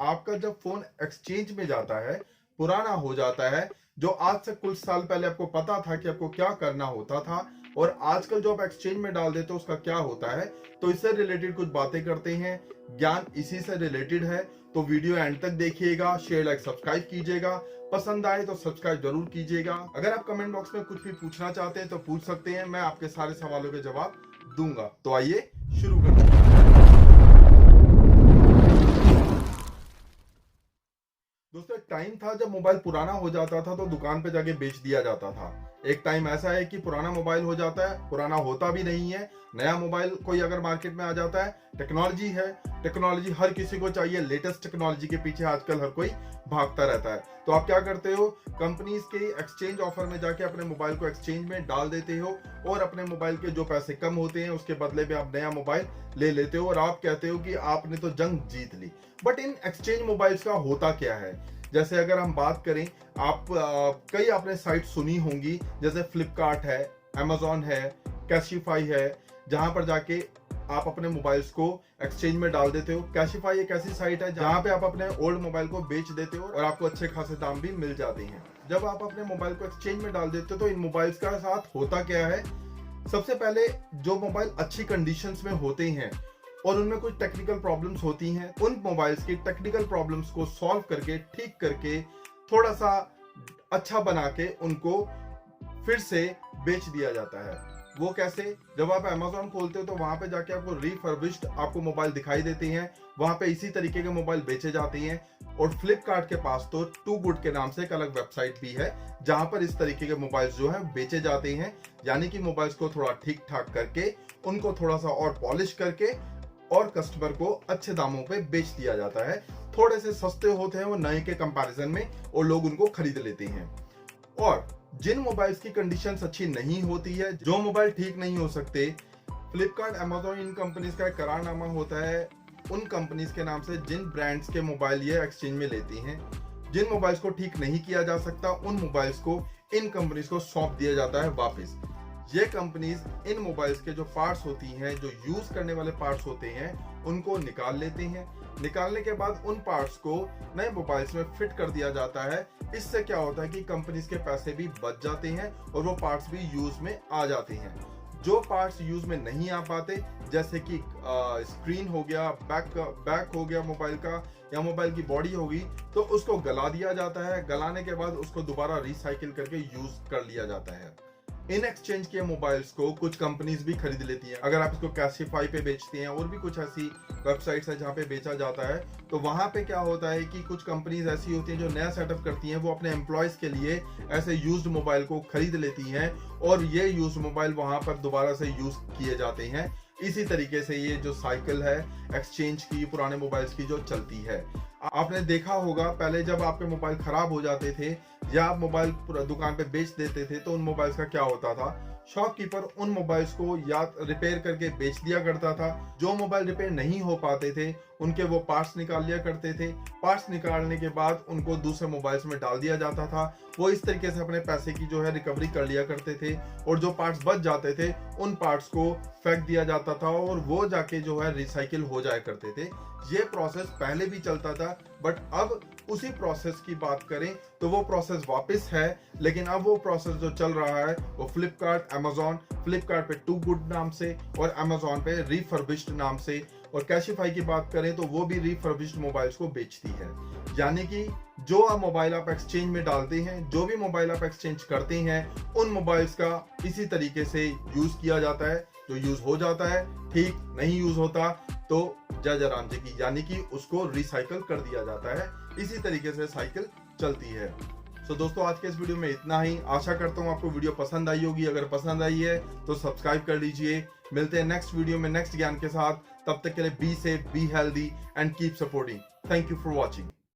आपका जब phone exchange में जाता है, पुराना हो जाता है, जो आज से कुछ साल पहले आपको पता था कि आपको क्या करना होता था और आजकल जो आप एक्सचेंज में डाल देते हो उसका क्या होता है, तो इससे रिलेटेड कुछ बातें करते हैं। ज्ञान इसी से रिलेटेड है, तो वीडियो एंड तक देखिएगा। शेयर लाइक सब्सक्राइब कीजिएगा, पसंद आए तो सब्सक्राइब जरूर कीजिएगा। अगर आप कमेंट बॉक्स में कुछ भी पूछना चाहते हैं तो पूछ सकते हैं, मैं आपके सारे सवालों के जवाब दूंगा। तो आइए शुरू करते हैं। दोस्तों, एक टाइम था जब मोबाइल पुराना हो जाता था तो दुकान पे जाके बेच दिया जाता था। एक टाइम ऐसा है कि पुराना मोबाइल हो जाता है, पुराना होता भी नहीं है। नया मोबाइल कोई अगर मार्केट में आ जाता है, टेक्नोलॉजी है, टेक्नोलॉजी हर किसी को चाहिए, लेटेस्ट टेक्नोलॉजी के पीछे आजकल हर कोई भागता रहता है। तो आप क्या करते हो, कंपनीज के एक्सचेंज ऑफर में जाके अपने मोबाइल को एक्सचेंज में डाल देते हो और अपने मोबाइल के जो पैसे कम होते हैं उसके बदले में आप नया मोबाइल ले लेते हो और आप कहते हो कि आपने तो जंग जीत ली। बट इन एक्सचेंज मोबाइल्स का होता क्या है? जैसे अगर हम बात करें, कई आपने साइट सुनी होंगी, जैसे फ्लिपकार्ट है, अमेजॉन है, कैशिफाई है, जहां पर जाके आप अपने मोबाइल्स को एक्सचेंज में डाल देते हो। कैशिफाई एक ऐसी साइट है जहां पे आप अपने ओल्ड मोबाइल को बेच देते हो और आपको अच्छे खासे दाम भी मिल जाते हैं। जब आप अपने मोबाइल को एक्सचेंज में डाल देते हो तो इन मोबाइल्स का साथ होता क्या है? सबसे पहले जो मोबाइल अच्छी कंडीशंस में होते हैं और उनमें कुछ टेक्निकल प्रॉब्लम्स होती हैं, उन मोबाइल्स की टेक्निकल प्रॉब्लम्स को सॉल्व करके, ठीक करके, थोड़ा सा अच्छा बना के उनको फिर से बेच दिया जाता है। वो कैसे? जब आप Amazon खोलते हो तो वहां पे जाके आपको रिफर्बिश्ड आपको मोबाइल दिखाई देते हैं, वहां पे इसी तरीके के मोबाइल बेचे जाते हैं। और फ्लिपकार्ट के पास तो टू गुड के नाम से एक अलग वेबसाइट भी है जहां पर इस तरीके के मोबाइल्स जो है बेचे जाते हैं। यानी कि मोबाइल्स को थोड़ा ठीक ठाक करके, उनको थोड़ा सा और पॉलिश करके और कस्टमर को अच्छे दामों पे बेच दिया जाता है। थोड़े से सस्ते होते हैं वो नए के कंपैरिजन में और लोग उनको खरीद लेते हैं। और जिन मोबाइल्स की कंडीशंस अच्छी नहीं होती है, जो मोबाइल ठीक नहीं हो सकते, फ्लिपकार्ट, अमेजॉन, इन कंपनीज का एक करारनामा होता है उन कंपनीज के नाम से जिन ब्रांड्स के मोबाइल ये एक्सचेंज में लेती हैं। जिन मोबाइल्स को ठीक नहीं किया जा सकता, उन मोबाइल्स को इन कंपनीज को सौंप दिया जाता है वापस। ये कंपनीज इन मोबाइल्स के जो पार्ट्स होती हैं, जो यूज करने वाले पार्ट्स होते हैं, उनको निकाल लेते हैं। निकालने के बाद उन पार्ट्स को नए मोबाइल्स में फिट कर दिया जाता है। इससे क्या होता है कि कंपनीज के पैसे भी बच जाते हैं और वो पार्ट्स भी यूज में आ जाते हैं। जो पार्ट्स यूज में नहीं आ पाते, जैसे कि स्क्रीन हो गया, बैक हो गया मोबाइल का, या मोबाइल की बॉडी होगी, तो उसको गला दिया जाता है। गलाने के बाद उसको दोबारा रिसाइकिल करके यूज कर लिया जाता है। इन एक्सचेंज के मोबाइल्स को कुछ कंपनीज भी खरीद लेती हैं। अगर आप इसको कैशिफाई पे बेचते हैं, और भी कुछ ऐसी वेबसाइट्स हैं जहां पे बेचा जाता है, तो वहां पे क्या होता है कि कुछ कंपनीज ऐसी होती हैं जो नया सेटअप करती हैं, वो अपने एम्प्लॉयज के लिए ऐसे यूज्ड मोबाइल को खरीद लेती हैं और ये यूज्ड मोबाइल वहां पर दोबारा से यूज किए जाते हैं। इसी तरीके से ये जो साइकिल है एक्सचेंज की, पुराने मोबाइल्स की, जो चलती है। आपने देखा होगा, पहले जब आपके मोबाइल खराब हो जाते थे या आप मोबाइल दुकान पे बेच देते थे तो उन मोबाइल्स का क्या होता था, शॉपकीपर उन मोबाइल्स को या रिपेयर करके बेच दिया करता था। जो मोबाइल रिपेयर नहीं हो पाते थे उनके वो पार्ट्स निकाल लिया करते थे। पार्ट्स निकालने के बाद उनको दूसरे मोबाइल्स में डाल दिया जाता था। वो इस तरीके से अपने पैसे की जो है रिकवरी कर लिया करते थे और जो पार्ट्स बच जाते थे उन पार्ट्स को फेंक दिया जाता था और वो जाके जो है रिसाइकिल हो जाया करते थे। ये प्रोसेस पहले भी चलता था, बट अब उसी प्रोसेस की बात करें तो वो प्रोसेस वापस है, लेकिन अब वो प्रोसेस जो चल रहा है वो फ्लिपकार्ट, अमेजॉन, फ्लिपकार्ट पे टू गुड नाम से और अमेजॉन पे रिफर्बिश्ड नाम से, और कैशिफाई की बात करें तो वो भी रिफर्बिश्ड मोबाइल्स को बेचती है। यानी कि जो मोबाइल आप एक्सचेंज में डालते हैं, जो भी मोबाइल आप एक्सचेंज करते हैं, उन मोबाइल्स का इसी तरीके से यूज किया जाता है। जो यूज हो जाता है, ठीक नहीं यूज होता तो जय जय राम जी की, यानी कि उसको रिसाइकल कर दिया जाता है। इसी तरीके से साइकिल चलती है। तो दोस्तों, आज के इस वीडियो में इतना ही। आशा करता हूँ आपको वीडियो पसंद आई होगी। अगर पसंद आई है तो सब्सक्राइब कर लीजिए। मिलते हैं नेक्स्ट वीडियो में नेक्स्ट ज्ञान के साथ। तब तक के लिए be safe, be healthy and keep supporting. Thank you for watching.